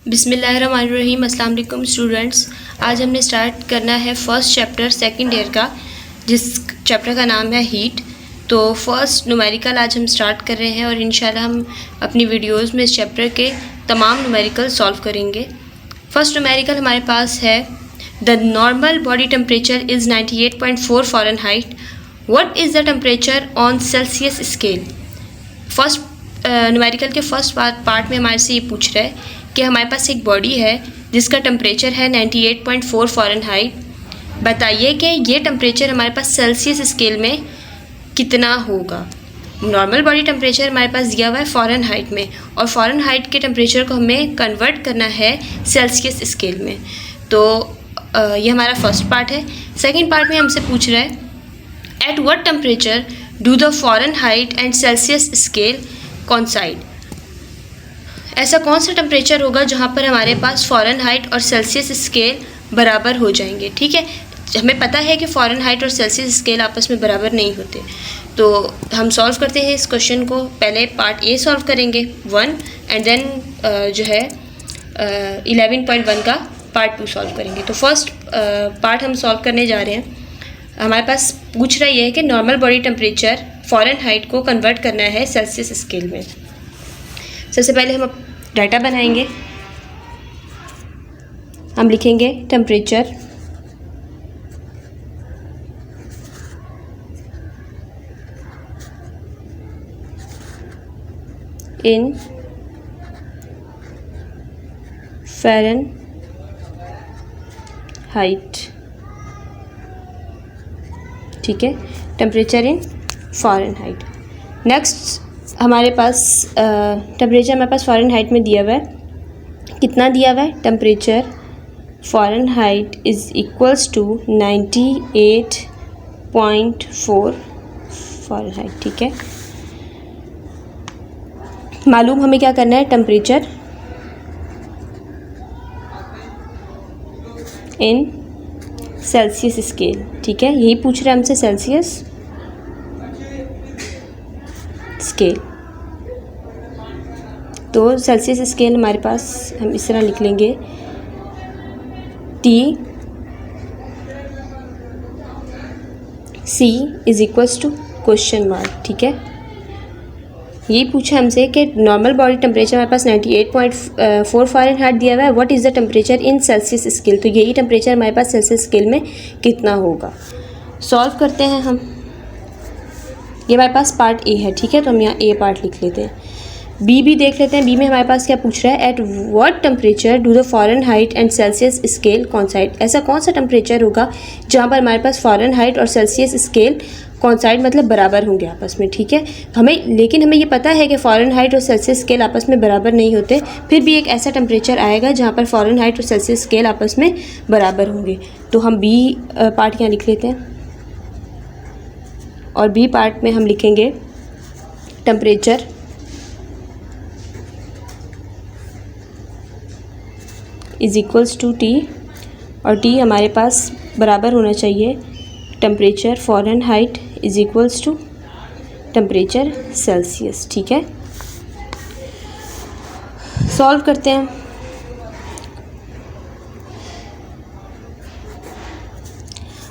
बिस्मिल्लाहिर्रहमानिर्रहीम। अस्सलाम वालेकुम स्टूडेंट्स। आज हमने स्टार्ट करना है फर्स्ट चैप्टर सेकंड ईयर का, जिस चैप्टर का नाम है हीट। तो फर्स्ट न्यूमेरिकल आज हम स्टार्ट कर रहे हैं और इंशाल्लाह हम अपनी वीडियोस में इस चैप्टर के तमाम न्यूमेरिकल सॉल्व करेंगे। फर्स्ट न्यूमेरिकल हमारे पास है the normal body temperature is 98.4 Fahrenheit. What is the temperature on Celsius scale. First numerical के फर्स्ट पार्ट में हमारे से ये पूछ रहा है कि हमारे पास एक बॉडी है जिसका टेम्परेचर है 98.4 फ़ारेनहाइट। बताइए कि ये टेम्परेचर हमारे पास सेल्सियस स्केल में कितना होगा। नॉर्मल बॉडी टेम्परेचर हमारे पास दिया हुआ है फ़ारेनहाइट में, और फ़ारेनहाइट के टेम्परेचर को हमें कन्वर्ट करना है सेल्सियस स्केल में। तो ये हमारा फर्स्ट पार्ट है। सेकेंड पार्ट में हमसे पूछ रहा है at what temperature do the Fahrenheit and Celsius scale coincide. ऐसा कौन सा टेम्परेचर होगा जहाँ पर हमारे पास फ़ारेनहाइट और सेल्सियस स्केल बराबर हो जाएंगे। ठीक है, हमें पता है कि फ़ारेनहाइट और सेल्सियस स्केल आपस में बराबर नहीं होते। तो हम सॉल्व करते हैं इस क्वेश्चन को। पहले पार्ट ए सॉल्व करेंगे 1 एंड देन जो है 11.1 का पार्ट 2 सॉल्व करेंगे। तो फर्स्ट पार्ट हम सॉल्व करने जा रहे हैं। हमारे पास पूछ रहा है कि नॉर्मल बॉडी टेम्परेचर फ़ारेनहाइट को कन्वर्ट करना है सेल्सियस स्केल में। सबसे पहले हम डाटा बनाएंगे। हम लिखेंगे टेम्परेचर इन फ़ारेनहाइट। ठीक है, टेम्परेचर इन फ़ारेनहाइट। नेक्स्ट हमारे पास टेम्परेचर हमारे पास फ़ारेनहाइट में दिया हुआ है। कितना दिया हुआ है? Temperature Fahrenheit is equals to 98.4 Fahrenheit. ठीक है, मालूम हमें क्या करना है, टेम्परेचर इन सेल्सियस स्केल। ठीक है, यही पूछ रहे हैं हमसे, सेल्सियस स्केल। तो सेल्सियस स्केल हमारे पास हम इस तरह लिख लेंगे T C is equals to question mark. ठीक है, यही पूछा हमसे कि नॉर्मल बॉडी टेम्परेचर हमारे पास 98.4 फ़ारेनहाइट दिया हुआ है। What is the temperature in Celsius scale. तो यही टेम्परेचर हमारे पास सेल्सियस स्केल में कितना होगा। सॉल्व करते हैं हम। ये हमारे पास पार्ट ए है। ठीक है, तो हम यहाँ ए पार्ट लिख लेते हैं। बी भी देख लेते हैं। बी में हमारे पास क्या पूछ रहा है, at what temperature do the Fahrenheit and Celsius scale coincide. ऐसा कौन सा टेम्परेचर होगा जहाँ पर हमारे पास फ़ारेनहाइट और सेल्सियस स्केल कोइंसाइड मतलब बराबर होंगे आपस में। ठीक है, लेकिन हमें ये पता है कि फ़ारेनहाइट और सेल्सियस स्केल आपस में बराबर नहीं होते। फिर भी एक ऐसा टेम्परेचर आएगा जहाँ पर फ़ारेनहाइट और सेल्सियस स्केल आपस में बराबर होंगे। तो हम बी पार्ट यहाँ लिख लेते हैं, और बी पार्ट में हम लिखेंगे temperature is equals to T, और टी हमारे पास बराबर होना चाहिए temperature Fahrenheit is equals to temperature Celsius. ठीक है, सॉल्व करते हैं।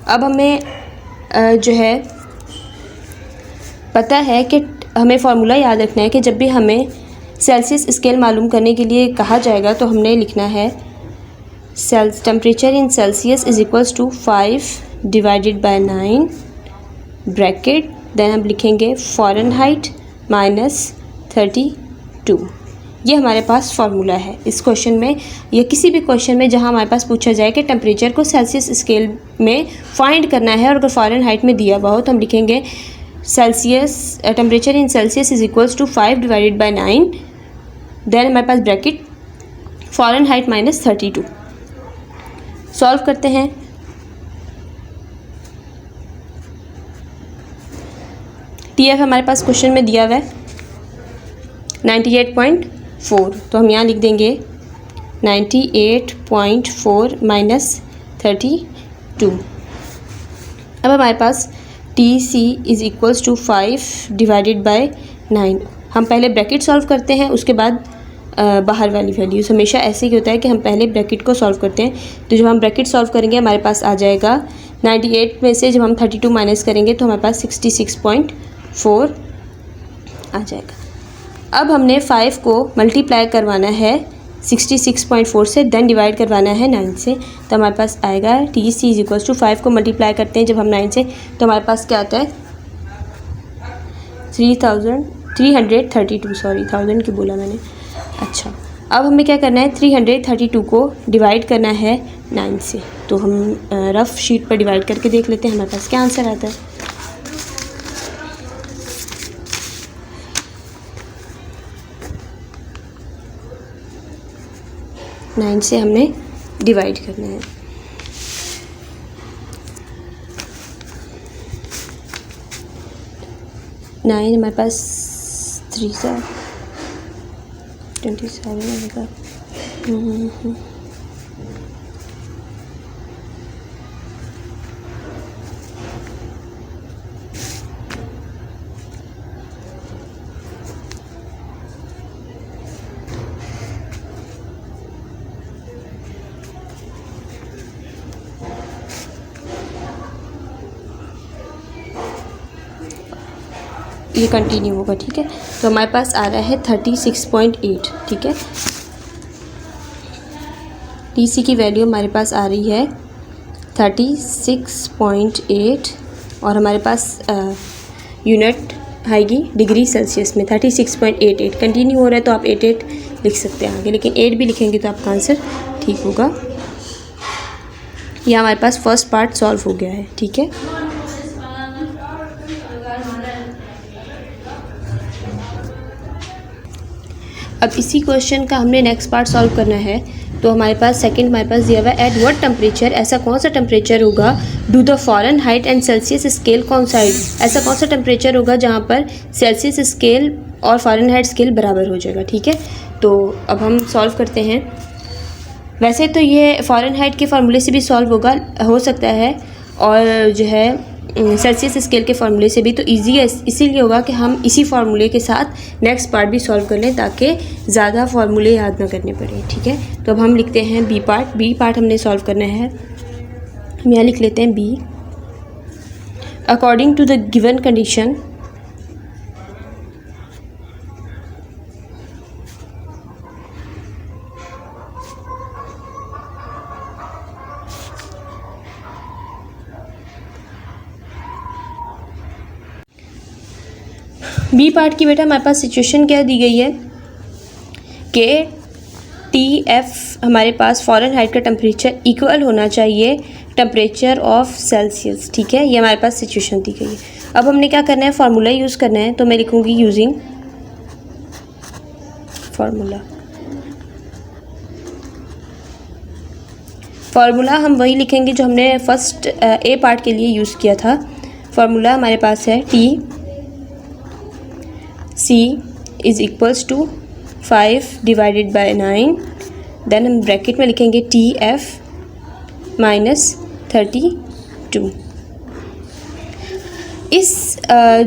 अब हमें जो है पता है कि हमें फार्मूला याद रखना है कि जब भी हमें सेल्सियस स्केल मालूम करने के लिए कहा जाएगा तो हमने लिखना है temperature in Celsius is equals to 5 divided by 9 bracket, then हम लिखेंगे फ़ारेनहाइट माइनस 32। ये हमारे पास फार्मूला है इस क्वेश्चन में, या किसी भी क्वेश्चन में जहाँ हमारे पास पूछा जाए कि टेम्परेचर को सेल्सियस स्केल में फाइंड करना है, और अगर फ़ारेनहाइट में दिया हुआ हो तो हम लिखेंगे Celsius temperature in Celsius is equals to 5 divided by 9, then हमारे पास ब्रैकेट फ़ारेनहाइट माइनस 32। सॉल्व करते हैं। TF हमारे पास क्वेश्चन में दिया हुआ है 98.4, तो हम यहाँ लिख देंगे 98.4 माइनस 32। अब हमारे पास TC is equals to 5 divided by 9। हम पहले ब्रैकेट सॉल्व करते हैं, उसके बाद बाहर वाली वैल्यूज़। हमेशा ऐसे ही होता है कि हम पहले ब्रैकेट को सॉल्व करते हैं। तो जब हम ब्रैकेट सॉल्व करेंगे हमारे पास आ जाएगा 98 में से जब हम 32 माइनस करेंगे तो हमारे पास 66.4 आ जाएगा। अब हमने 5 को मल्टीप्लाई करवाना है 66.4 से, देन डिवाइड करवाना है 9 से। तो हमारे पास आएगा TC = 5 को मल्टीप्लाई करते हैं जब हम 9 से तो हमारे पास क्या आता है 332, सॉरी 1000 की बोला मैंने। अच्छा, अब हमें क्या करना है 332 को डिवाइड करना है 9 से। तो हम रफ़ शीट पर डिवाइड करके देख लेते हैं हमारे पास क्या आंसर आता है। 9 से हमने डिवाइड करना है। नाइन हमारे पास 3 से 27 आएगा। ये कंटिन्यू होगा, ठीक है। तो हमारे पास आ रहा है 36.8, ठीक है। TC की वैल्यू हमारे पास आ रही है 36.8 और हमारे पास यूनिट आएगी डिग्री सेल्सियस में 36.88। कंटिन्यू हो रहा है तो आप 88 लिख सकते हैं आगे, लेकिन 8 भी लिखेंगे तो आपका आंसर ठीक होगा। यह हमारे पास फर्स्ट पार्ट सॉल्व हो गया है, ठीक है। अब इसी क्वेश्चन का हमने नेक्स्ट पार्ट सॉल्व करना है। तो हमारे पास सेकंड हमारे पास दिया हुआ है, एट व्हाट टेम्परेचर, ऐसा कौन सा टेम्परेचर होगा, do the Fahrenheit and Celsius scale coincide, ऐसा कौन सा टेम्परेचर होगा जहाँ पर सेल्सियस स्केल और फ़ारेनहाइट स्केल बराबर हो जाएगा, ठीक है। तो अब हम सॉल्व करते हैं। वैसे तो ये फ़ारेनहाइट के फार्मूले से भी सॉल्व हो सकता है और जो है सेल्सियस स्केल के फार्मूले से भी। तो ईजी है इसीलिए होगा कि हम इसी फार्मूले के साथ नेक्स्ट पार्ट भी सॉल्व कर लें ताकि ज़्यादा फार्मूले याद ना करने पड़े, ठीक है। तो अब हम लिखते हैं बी पार्ट हमने सॉल्व करना है। हम यहाँ लिख लेते हैं B. According to the given condition B part की बेटा हमारे पास सिचुएशन क्या दी गई है कि TF हमारे पास फ़ारेनहाइट का टेम्परेचर इक्वल होना चाहिए टेम्परेचर ऑफ सेल्सियस, ठीक है। ये हमारे पास सिचुएशन दी गई है। अब हमने क्या करना है, फार्मूला यूज़ करना है। तो मैं लिखूँगी यूजिंग फार्मूला हम वही लिखेंगे जो हमने फर्स्ट ए पार्ट के लिए यूज़ किया था। फार्मूला हमारे पास है TC = 5 / 9, देन हम ब्रैकेट में लिखेंगे TF - 32। इस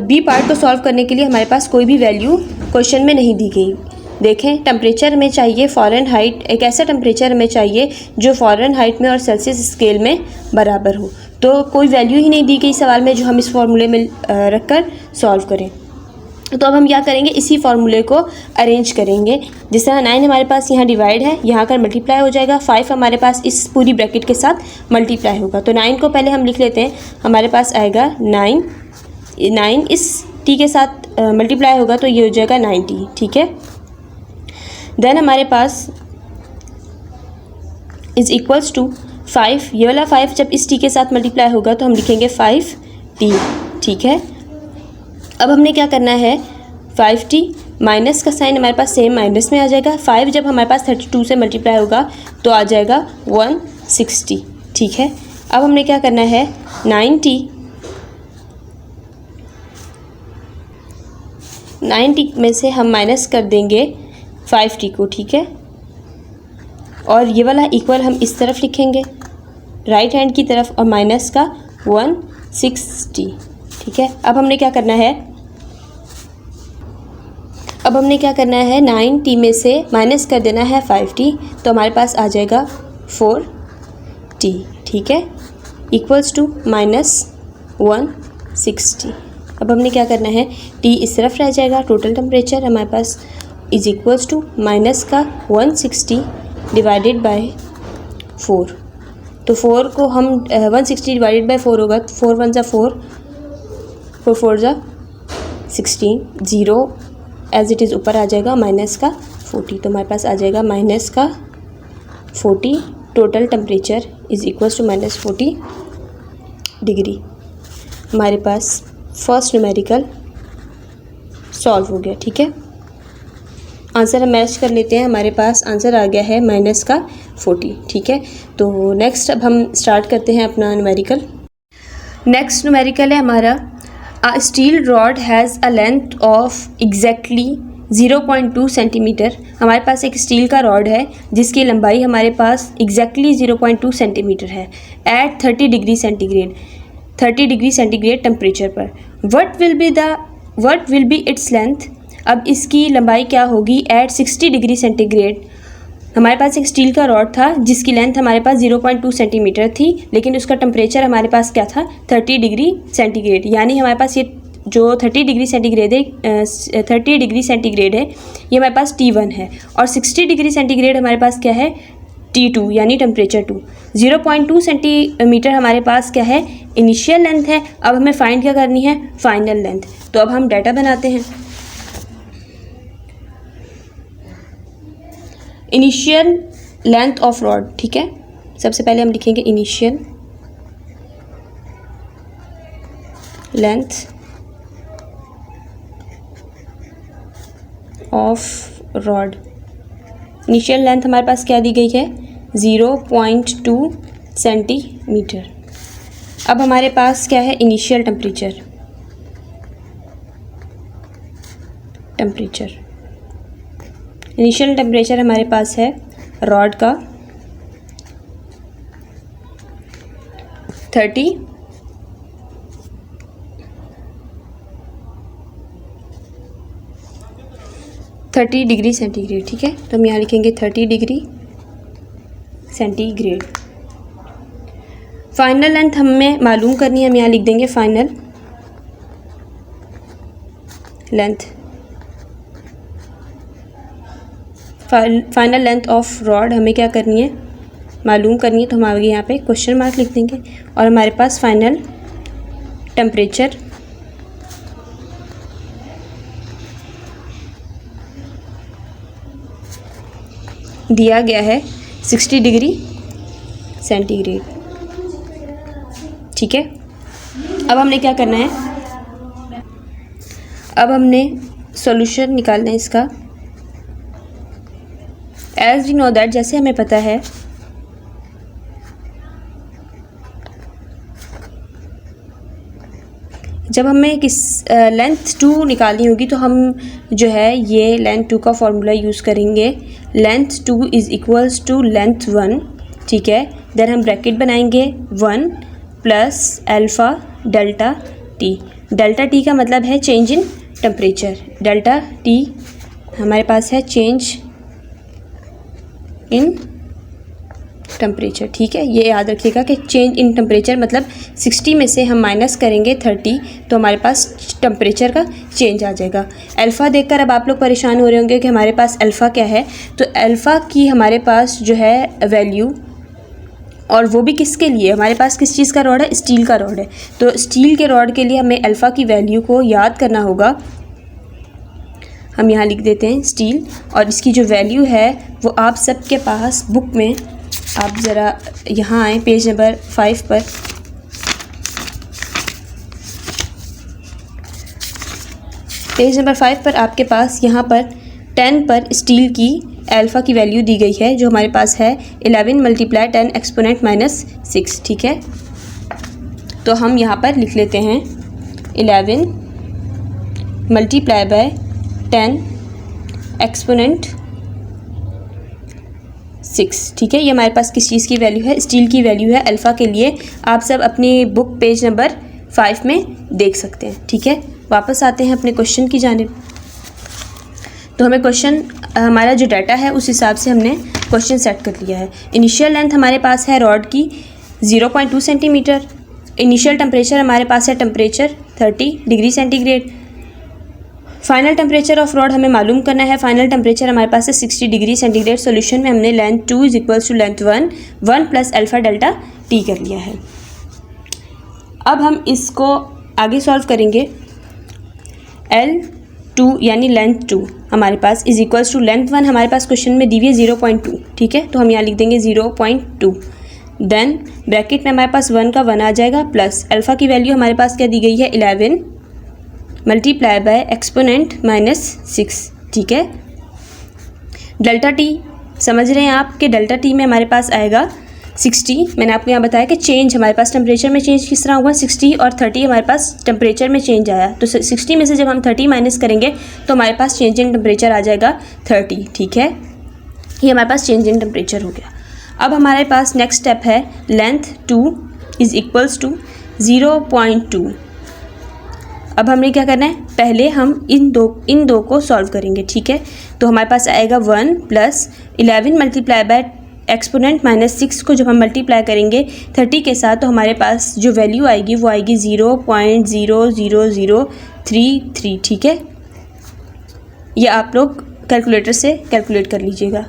बी पार्ट को सॉल्व करने के लिए हमारे पास कोई भी वैल्यू क्वेश्चन में नहीं दी गई। देखें, टेम्परेचर में चाहिए फ़ारेनहाइट, एक ऐसा टेम्परेचर में चाहिए जो फ़ारेनहाइट में और सेल्सियस स्केल में बराबर हो। तो कोई वैल्यू ही नहीं दी गई सवाल में जो हम इस फार्मूले में रखकर सॉल्व करें। तो अब हम क्या करेंगे, इसी फार्मूले को अरेंज करेंगे। जिस तरह 9 हमारे पास यहाँ डिवाइड है, यहाँ कर मल्टीप्लाई हो जाएगा। 5 हमारे पास इस पूरी ब्रैकेट के साथ मल्टीप्लाई होगा। तो 9 को पहले हम लिख लेते हैं। हमारे पास आएगा 9 इस T के साथ मल्टीप्लाई होगा तो ये हो जाएगा 90, ठीक है। देन हमारे पास = 5, ये वाला 5 जब इस T के साथ मल्टीप्लाई होगा तो हम लिखेंगे 5T, ठीक है। अब हमने क्या करना है, 5T माइनस का साइन हमारे पास सेम माइनस में आ जाएगा। 5 जब हमारे पास 32 से मल्टीप्लाई होगा तो आ जाएगा 160, ठीक है। अब हमने क्या करना है, 90 में से हम माइनस कर देंगे 5T को, ठीक है। और ये वाला इक्वल हम इस तरफ लिखेंगे राइट हैंड की तरफ और माइनस का 160, ठीक है। अब हमने क्या करना है, अब हमने क्या करना है, 9t में से माइनस कर देना है 5t, तो हमारे पास आ जाएगा 4t, ठीक है, इक्वल्स टू -160। अब हमने क्या करना है, t इस तरफ रह जाएगा, टोटल टेम्परेचर हमारे पास इज इक्वल्स टू माइनस का 160 डिवाइडेड बाय 4। तो 4 को हम 160 डिवाइडेड बाय 4 होगा, तो 4 1 ज़ा 4, 4 4 ज़ा 16, 0 एज इट इज़ ऊपर आ जाएगा, माइनस का 40, तो हमारे पास आ जाएगा माइनस का 40, total temperature is equals to -40 degree. हमारे पास फर्स्ट न्यूमेरिकल सॉल्व हो गया, ठीक है। आंसर हम मैच कर लेते हैं, हमारे पास आंसर आ गया है -40, ठीक है। तो नेक्स्ट अब हम स्टार्ट करते हैं अपना न्यूमेरिकल। नेक्स्ट न्यूमेरिकल है हमारा, a steel rod has a length of exactly 0.2 centimetre. हमारे पास एक स्टील का रॉड है जिसकी लंबाई हमारे पास एग्जैक्टली 0.2 सेंटीमीटर है, एट 30 डिग्री सेंटीग्रेड टेम्परेचर पर। What will be its length. अब इसकी लंबाई क्या होगी एट 60 डिग्री सेंटीग्रेड। हमारे पास एक स्टील का रॉड था जिसकी लेंथ हमारे पास 0.2 सेंटीमीटर थी, लेकिन उसका टेम्परेचर हमारे पास क्या था 30 डिग्री सेंटीग्रेड। यानी हमारे पास ये जो 30 डिग्री सेंटीग्रेड है, 30 डिग्री सेंटीग्रेड है, ये हमारे पास T1 है, और 60 डिग्री सेंटीग्रेड हमारे पास क्या है T2 यानी टेम्परेचर 2। 0.2 सेंटीमीटर हमारे पास क्या है इनिशियल लेंथ है। अब हमें फाइंड क्या करनी है, फाइनल लेंथ। तो अब हम डाटा बनाते हैं। इनिशियल लेंथ ऑफ रॉड, ठीक है। सबसे पहले हम लिखेंगे initial length of rod. Initial length हमारे पास क्या दी गई है 0.2 सेंटीमीटर। अब हमारे पास क्या है इनिशियल टेम्परेचर। इनिशियल टेम्परेचर हमारे पास है रॉड का 30 डिग्री सेंटीग्रेड, ठीक है। तो हम यहाँ लिखेंगे 30 डिग्री सेंटीग्रेड। फाइनल लेंथ हमें मालूम करनी है, हम यहाँ लिख देंगे फाइनल लेंथ ऑफ रॉड हमें क्या करनी है मालूम करनी है। तो हम आगे यहाँ पे क्वेश्चन मार्क लिख देंगे, और हमारे पास फाइनल टेम्परेचर दिया गया है 60 डिग्री सेंटीग्रेड, ठीक है। अब हमने क्या करना है, अब हमने सॉल्यूशन निकालना है इसका। एज वी नो दैट, जैसे हमें पता है जब हमें किस लेंथ 2 निकालनी होगी तो हम जो है ये लेंथ 2 का फॉर्मूला यूज़ करेंगे। Length 2 is equals to length 1, ठीक है। देन हम ब्रैकेट बनाएंगे 1 plus alpha delta T. Delta T का मतलब है change in temperature. Delta T हमारे पास है चेंज इन टेम्परेचर, ठीक है। ये याद रखिएगा कि चेंज इन टेम्परेचर मतलब 60 में से हम माइनस करेंगे 30, तो हमारे पास टेम्परेचर का चेंज आ जाएगा। अल्फ़ा देखकर अब आप लोग परेशान हो रहे होंगे कि हमारे पास अल्फ़ा क्या है। तो अल्फ़ा की हमारे पास जो है वैल्यू, और वो भी किसके लिए, हमारे पास किस चीज़ का रॉड है, स्टील का रॉड है। तो स्टील के रॉड के लिए हमें अल्फ़ा की वैल्यू को याद करना होगा। हम यहाँ लिख देते हैं स्टील, और इसकी जो वैल्यू है वो आप सबके पास बुक में, आप ज़रा यहाँ आएँ पेज नंबर 5 पर। पेज नंबर 5 पर आपके पास यहाँ पर 10 पर स्टील की अल्फ़ा की वैल्यू दी गई है, जो हमारे पास है 11 × 10 एक्सपोनेंट -6, ठीक है। तो हम यहाँ पर लिख लेते हैं 11 × 10 एक्सपोनेंट 6, ठीक है। ये हमारे पास किस चीज़ की वैल्यू है, स्टील की वैल्यू है अल्फ़ा के लिए। आप सब अपनी बुक पेज नंबर 5 में देख सकते हैं, ठीक है। वापस आते हैं अपने क्वेश्चन की जानिब। तो हमें क्वेश्चन हमारा जो डाटा है उस हिसाब से हमने क्वेश्चन सेट कर लिया है। इनिशियल लेंथ हमारे पास है रॉड की 0.2 सेंटीमीटर। इनिशियल टेम्परेचर हमारे पास है temperature 30 degree centigrade. Final temperature of rod हमें मालूम करना है। फाइनल टेम्परेचर हमारे पास है 60 डिग्री सेंटीग्रेड। सोल्यूशन में हमने length 2 is equals to length 1 plus alpha delta T कर लिया है। अब हम इसको आगे सॉल्व करेंगे। L2 यानी लेंथ 2 हमारे पास इज इक्वल्स टू लेंथ 1 हमारे पास क्वेश्चन में दी हुई है 0.2, ठीक है, तो हम यहाँ लिख देंगे 0.2। देन ब्रैकेट में हमारे पास 1 का 1 आ जाएगा प्लस अल्फ़ा की वैल्यू हमारे पास क्या दी गई है 11 मल्टीप्लाई बाय एक्सपोनेंट -6, ठीक है। डेल्टा टी समझ रहे हैं आप कि डेल्टा टी में हमारे पास आएगा 60। मैंने आपको यहाँ बताया कि चेंज हमारे पास टेम्परेचर में चेंज किस तरह हुआ, 60 और 30 हमारे पास टेम्परेचर में चेंज आया, तो 60 में से जब हम 30 माइनस करेंगे तो हमारे पास चेंज इन टेम्परेचर आ जाएगा 30, ठीक है। ये हमारे पास चेंज इन टेम्परेचर हो गया। अब हमारे पास नेक्स्ट स्टेप है लेंथ 2 इज इक्वल्स टू 0.2। अब हमने क्या करना है, पहले हम इन दो को सॉल्व करेंगे, ठीक है। तो हमारे पास आएगा 1 प्लस 11 मल्टीप्लाई बाय एक्सपोनेंट -6 को जब हम मल्टीप्लाई करेंगे 30 के साथ तो हमारे पास जो वैल्यू आएगी वो आएगी 0.00033, ठीक है। ये आप लोग कैलकुलेटर से कैलकुलेट कर लीजिएगा।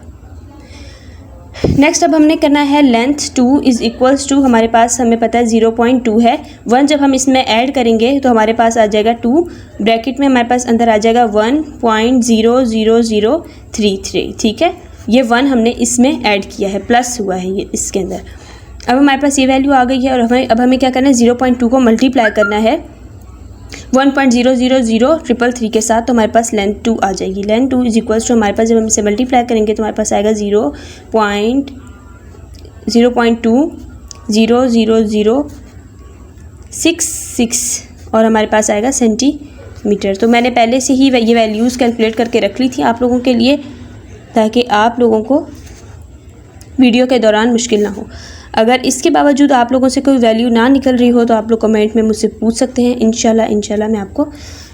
नेक्स्ट अब हमने करना है लेंथ 2 इज इक्वल्स टू हमारे पास हमें पता है 0.2 है। 1 जब हम इसमें ऐड करेंगे तो हमारे पास आ जाएगा 2, ब्रैकेट में हमारे पास अंदर आ जाएगा 1.00033, ठीक है। ये 1 हमने इसमें ऐड किया है, प्लस हुआ है ये इसके अंदर। अब हमारे पास ये वैल्यू आ गई है और हमें क्या करना है 0.2 को मल्टीप्लाई करना है 1.00033 के साथ, तो हमारे पास लेंथ 2 आ जाएगी। लेंथ 2 इज इक्वल्स टू हमारे पास जब हम इसे मल्टीप्लाई करेंगे तो हमारे पास आएगा 0.00066 और हमारे पास आएगा सेंटीमीटर। तो मैंने पहले से ही ये वैल्यूज़ कैलकुलेट करके रख ली थी आप लोगों के लिए, ताकि आप लोगों को वीडियो के दौरान मुश्किल ना हो। अगर इसके बावजूद आप लोगों से कोई वैल्यू ना निकल रही हो तो आप लोग कमेंट में मुझसे पूछ सकते हैं। इंशाल्लाह मैं आपको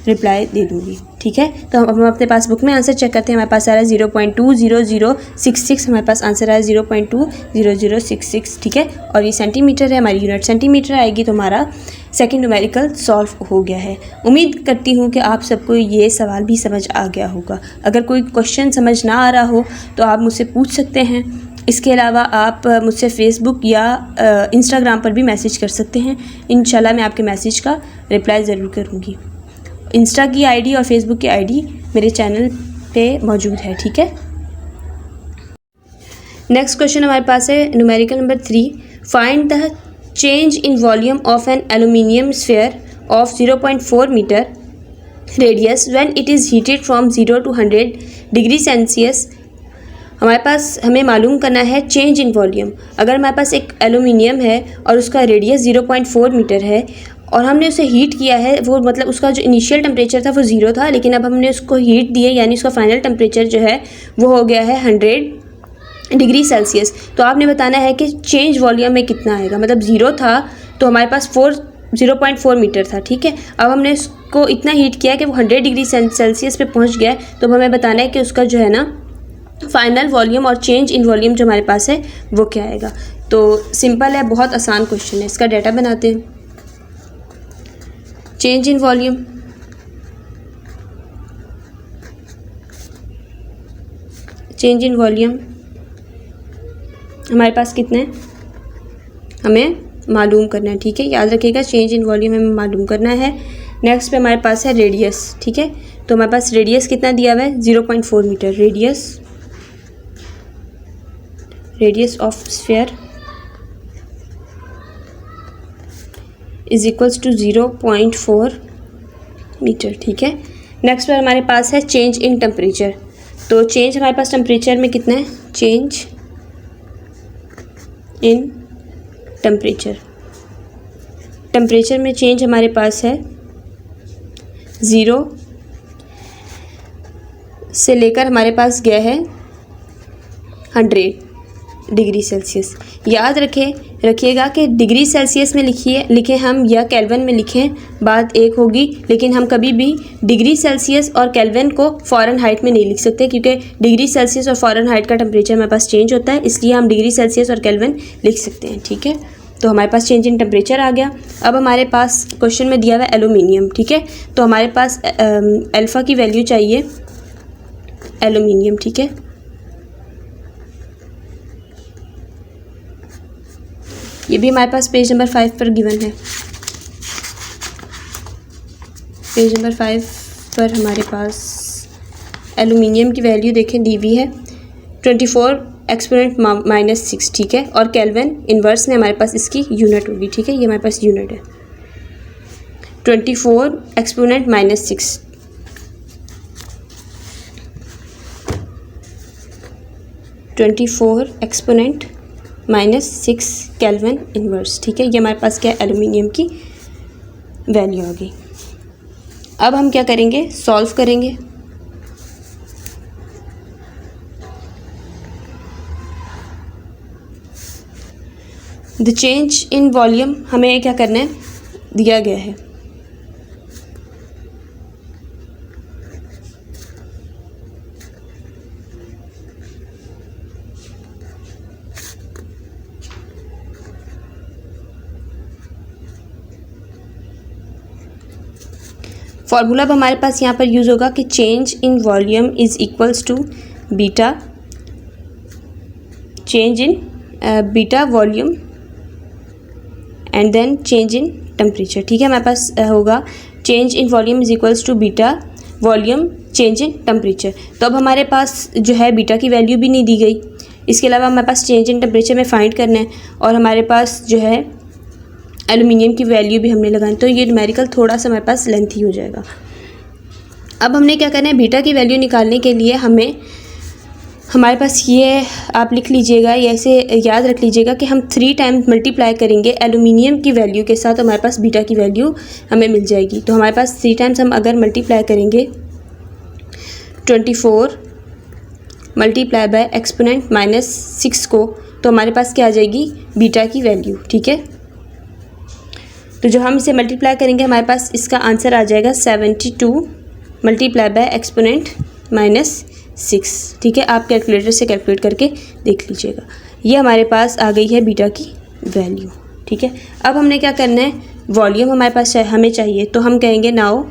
रिप्लाई दे दूँगी, ठीक है। तो हम अपने पास बुक में आंसर चेक करते हैं। हमारे पास आ रहा है 0.20066, हमारे पास आंसर आया 0.20066, ठीक है। और ये सेंटीमीटर है, हमारी यूनिट सेंटीमीटर आएगी, तो हमारा सेकंड न्यूमेरिकल सॉल्व हो गया है। उम्मीद करती हूँ कि आप सबको ये सवाल भी समझ आ गया होगा। अगर कोई क्वेश्चन समझ ना आ रहा हो तो आप मुझसे पूछ सकते हैं। इसके अलावा आप मुझसे फ़ेसबुक या इंस्टाग्राम पर भी मैसेज कर सकते हैं। इंशाल्लाह मैं आपके मैसेज का रिप्लाई ज़रूर करूँगी। इंस्टा की आईडी और फेसबुक की आईडी मेरे चैनल पे मौजूद है, ठीक है। नेक्स्ट क्वेश्चन हमारे पास है numerical number 3। Find the change in volume of an aluminium sphere of 0.4 metre radius when it is heated from 0 to 100 degree Celsius. हमारे पास हमें मालूम करना है चेंज इन वॉल्यूम। अगर हमारे पास एक एल्यूमिनियम है और उसका रेडियस 0.4 मीटर है और हमने उसे हीट किया है, वो मतलब उसका जो इनिशियल टेम्परेचर था वो 0 था, लेकिन अब हमने उसको हीट दिए यानी उसका फाइनल टेम्परेचर जो है वो हो गया है 100 डिग्री सेल्सियस। तो आपने बताना है कि चेंज वॉल्यूम में कितना आएगा। मतलब 0 था तो हमारे पास 0.4 मीटर था, ठीक है। अब हमने उसको इतना हीट किया कि वो 100 डिग्री सेल्सियस पे पहुंच गया। तो हमें बताना है कि उसका जो है ना फाइनल वॉल्यूम और चेंज इन वॉल्यूम जो हमारे पास है वो क्या आएगा। तो सिंपल है, बहुत आसान क्वेश्चन है। इसका डाटा बनाते हैं। Change in volume, change in volume हमारे पास कितना है हमें मालूम करना है, ठीक है। याद रखिएगा चेंज इन वॉल्यूम हमें मालूम करना है। नेक्स्ट पे हमारे पास है रेडियस, ठीक है। तो हमारे पास रेडियस कितना दिया हुआ है 0.4 metre. Radius of sphere is equals to 0.4 metre, ठीक है। नेक्स्ट पर हमारे पास है चेंज इन टेम्परेचर। तो चेंज हमारे पास टेम्परेचर में कितना है, चेंज इन टेम्परेचर। टेम्परेचर में चेंज हमारे पास है 0 से लेकर हमारे पास गया है 100, डिग्री सेल्सियस। याद रखिएगा कि डिग्री सेल्सियस में लिखें हम या केल्विन में लिखें, बात एक होगी, लेकिन हम कभी भी डिग्री सेल्सियस और केल्विन को फ़ारेनहाइट में नहीं लिख सकते, क्योंकि डिग्री सेल्सियस और फ़ारेनहाइट का टेम्परेचर हमारे पास चेंज होता है, इसलिए हम डिग्री सेल्सियस और केल्विन लिख सकते हैं। ठीक है, तो हमारे पास चेंज इन टेम्परेचर आ गया। अब हमारे पास क्वेश्चन में दिया हुआ है एलुमिनियम। ठीक है, तो हमारे पास अल्फ़ा की वैल्यू चाहिए एलुमिनियम। ठीक है, ये भी हमारे पास पेज नंबर 5 पर गिवन है। पेज नंबर 5 पर हमारे पास एलुमिनियम की वैल्यू देखें दी हुई है 24 एक्सपोनेंट -6। ठीक है, और केल्विन इन्वर्स में हमारे पास इसकी यूनिट होगी। ठीक है, ये हमारे पास यूनिट है 24 एक्सपोनेंट -6। Exponent -6 kelvin inverse. ठीक है, ये हमारे पास क्या है, एल्यूमिनियम की वैल्यू आ गई। अब हम क्या करेंगे, सॉल्व करेंगे। द चेंज इन वॉल्यूम हमें क्या करना है, दिया गया है। फॉर्मूला अब हमारे पास यहाँ पर यूज़ होगा कि change in volume is equals to beta, change in beta volume and then change in temperature. ठीक है, हमारे पास होगा change in volume is equals to beta volume change in temperature. तो अब हमारे पास जो है बीटा की वैल्यू भी नहीं दी गई, इसके अलावा हमारे पास चेंज इन टेम्परेचर में फाइंड करना है, और हमारे पास जो है एल्यूमिनियम की वैल्यू भी हमने लगानी। तो ये न्यूमेरिकल थोड़ा सा हमारे पास लेंथी हो जाएगा। अब हमने क्या करना है, बीटा की वैल्यू निकालने के लिए हमारे पास ये आप लिख लीजिएगा, या ऐसे याद रख लीजिएगा कि हम 3 टाइम्स मल्टीप्लाई करेंगे एल्यूमिनियम की वैल्यू के साथ, हमारे पास बीटा की वैल्यू हमें मिल जाएगी। तो हमारे पास 3 टाइम्स हम अगर मल्टीप्लाई करेंगे 24 मल्टीप्लाई बाय एक्सपोनेंट -6 को, तो हमारे पास क्या आ जाएगी, बीटा की वैल्यू। ठीक है, तो जो हम इसे मल्टीप्लाई करेंगे हमारे पास इसका आंसर आ जाएगा 72 मल्टीप्लाई बाय एक्सपोनेंट -6। ठीक है, आप कैलकुलेटर से कैलकुलेट करके देख लीजिएगा। ये हमारे पास आ गई है बीटा की वैल्यू। ठीक है, अब हमने क्या करना है, वॉल्यूम हमारे पास हमें चाहिए, तो हम कहेंगे now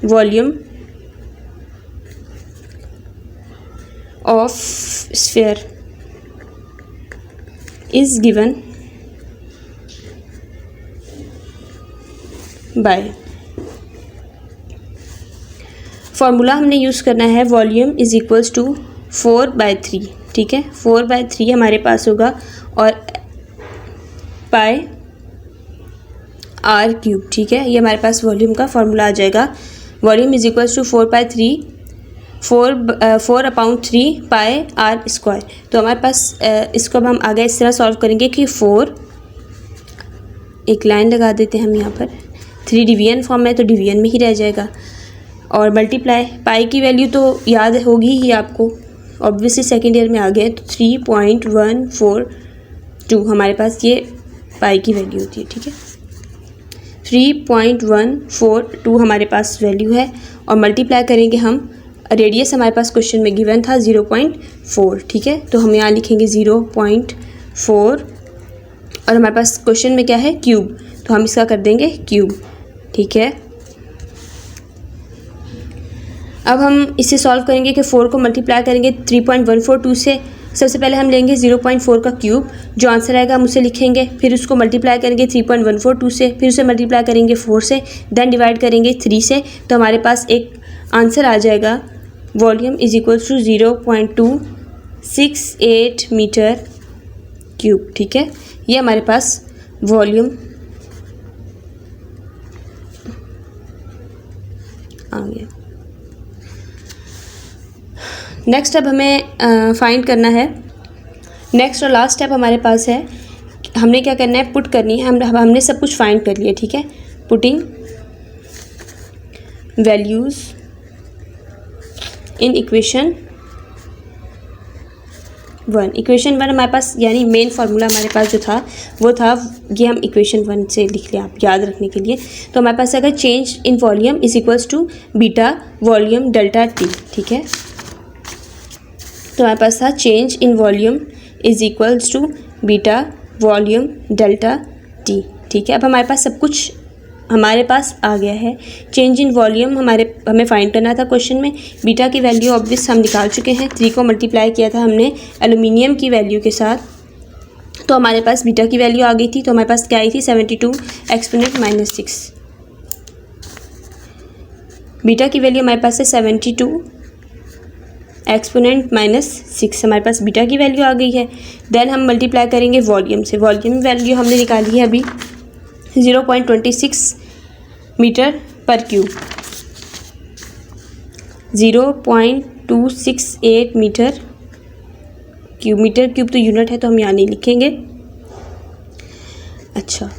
volume of sphere is given by, formula हमने यूज़ करना है वॉल्यूम इज इक्वल्स टू 4/3। ठीक है, 4/3 हमारे पास होगा, और पाई r³ ठीक है, ये हमारे पास वॉल्यूम का फॉर्मूला आ जाएगा। Volume is equals to 4/3 4/3 pi r²। तो हमारे पास इसको अब हम आगे इस तरह सॉल्व करेंगे कि 4, एक लाइन लगा देते हैं हम यहाँ पर, 3 डिवीजन फॉर्म है तो डिवीजन में ही रह जाएगा, और मल्टीप्लाई पाई की वैल्यू तो याद होगी ही आपको, ऑब्वियसली सेकेंड ईयर में आ गए, तो 3.142 हमारे पास ये पाई की वैल्यू होती है। ठीक है, 3.142 हमारे पास वैल्यू है, और मल्टीप्लाई करेंगे हम, रेडियस हमारे पास क्वेश्चन में गिवन था 0.4। ठीक है, तो हम यहाँ लिखेंगे 0.4, और हमारे पास क्वेश्चन में क्या है, क्यूब, तो हम इसका कर देंगे क्यूब। ठीक है, अब हम इसे सॉल्व करेंगे कि 4 को मल्टीप्लाई करेंगे 3.142 से। सबसे पहले हम लेंगे 0.4 का क्यूब, जो आंसर आएगा हम उसे लिखेंगे, फिर उसको मल्टीप्लाई करेंगे 3.142 से, फिर उसे मल्टीप्लाई करेंगे 4 से, देन डिवाइड करेंगे 3 से, तो हमारे पास एक आंसर आ जाएगा volume is equals to 0.268 metre cube. ठीक है, ये हमारे पास वॉल्यूम आ गया। नेक्स्ट अब हमें फाइंड करना है, नेक्स्ट और लास्ट स्टेप हमारे पास है, हमने क्या करना है, पुट करनी है। हमने सब कुछ फाइंड कर लिया। ठीक है, putting values in equation 1। Equation 1 हमारे पास यानी मेन फार्मूला हमारे पास जो था वो था, ये हम इक्वेशन 1 से लिख लें आप याद रखने के लिए। तो हमारे पास अगर change in volume is equals to beta volume delta T, ठीक है। तो हमारे पास था change in volume is equals to beta volume delta T, ठीक है। अब हमारे पास सब कुछ हमारे पास आ गया है। चेंज इन वॉल्यूम हमें फाइंड करना था क्वेश्चन में। बीटा की वैल्यू ऑब्वियस हम निकाल चुके हैं, 3 को मल्टीप्लाई किया था हमने एल्यूमिनियम की वैल्यू के साथ, तो हमारे पास बीटा की वैल्यू आ गई थी। तो हमारे पास क्या आई थी, 72 एक्सपोनेंट माइनस 6। बीटा की वैल्यू हमारे पास है 72 एक्सपोनेंट माइनस 6, हमारे पास बीटा की वैल्यू आ गई है। देन हम मल्टीप्लाई करेंगे वॉल्यूम से। वॉल्यूम वैल्यू हमने निकाली है अभी 0.26 metre per cube, 0.268 metre cube. Metre cube तो यूनिट है तो हम यहाँ नहीं लिखेंगे। अच्छा,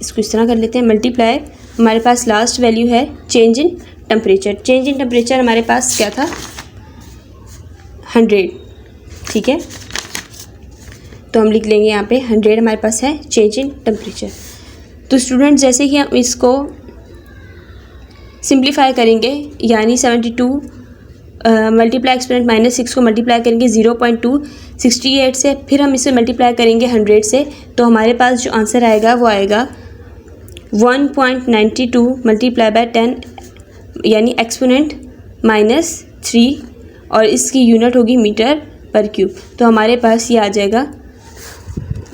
इसको इस तरह कर लेते हैं, मल्टीप्लाई। हमारे पास लास्ट वैल्यू है change in temperature. Change in temperature हमारे पास क्या था, 100, ठीक है। तो हम लिख लेंगे यहाँ पे 100 हमारे पास है चेंज इन टेम्परेचर। तो स्टूडेंट जैसे ही हम इसको सिंप्लीफाई करेंगे, यानी 72 मल्टीप्लाई एक्सपोनेंट माइनस 6 को मल्टीप्लाई करेंगे 0.268 से, फिर हम इसे मल्टीप्लाई करेंगे 100 से, तो हमारे पास जो आंसर आएगा वो आएगा 1.92 मल्टीप्लाई बाय 10 यानी एक्सपोनेंट माइनस 3, और इसकी यूनिट होगी मीटर पर क्यूब। तो हमारे पास ये आ जाएगा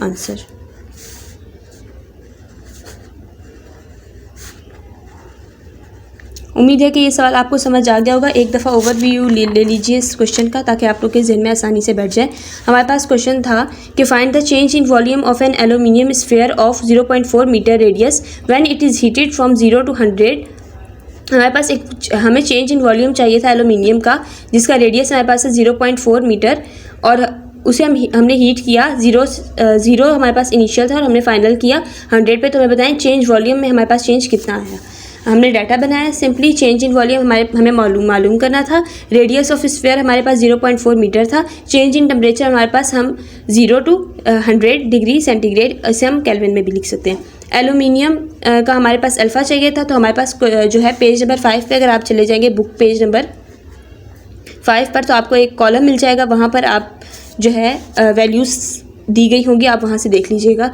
आंसर। उम्मीद है कि ये सवाल आपको समझ आ गया होगा। एक दफ़ा ओवरव्यू ले लीजिए इस क्वेश्चन का, ताकि आप लोग के जहन में आसानी से बैठ जाए। हमारे पास क्वेश्चन था कि find the change in volume of an aluminium sphere of 0.4 metre radius when it is heated from 0 to 100। हमारे पास हमें चेंज इन वॉल्यूम चाहिए था एल्यूमिनियम का, जिसका रेडियस हमारे पास है 0.4 मीटर, और उसे हमने हीट किया। ज़ीरो हमारे पास इनिशियल था और हमने फाइनल किया 100 पे। तो हमें बताएं चेंज वॉल्यूम में हमारे पास चेंज कितना आया। हमने डाटा बनाया, सिंपली चेंज इन वॉल्यूम हमें मालूम करना था। रेडियस ऑफ स्फीयर हमारे पास 0.4 मीटर था। चेंज इन टेम्परेचर हमारे पास हम 0 to 100 डिग्री सेंटीग्रेड, इसे हम केल्विन में भी लिख सकते हैं। एल्यूमिनियम का हमारे पास अल्फ़ा चाहिए था। तो हमारे पास जो है पेज नंबर 5 पे अगर आप चले जाएंगे, बुक पेज नंबर 5 पर, तो आपको एक कॉलम मिल जाएगा। वहाँ पर आप जो है वैल्यूज़ दी गई होंगी, आप वहाँ से देख लीजिएगा।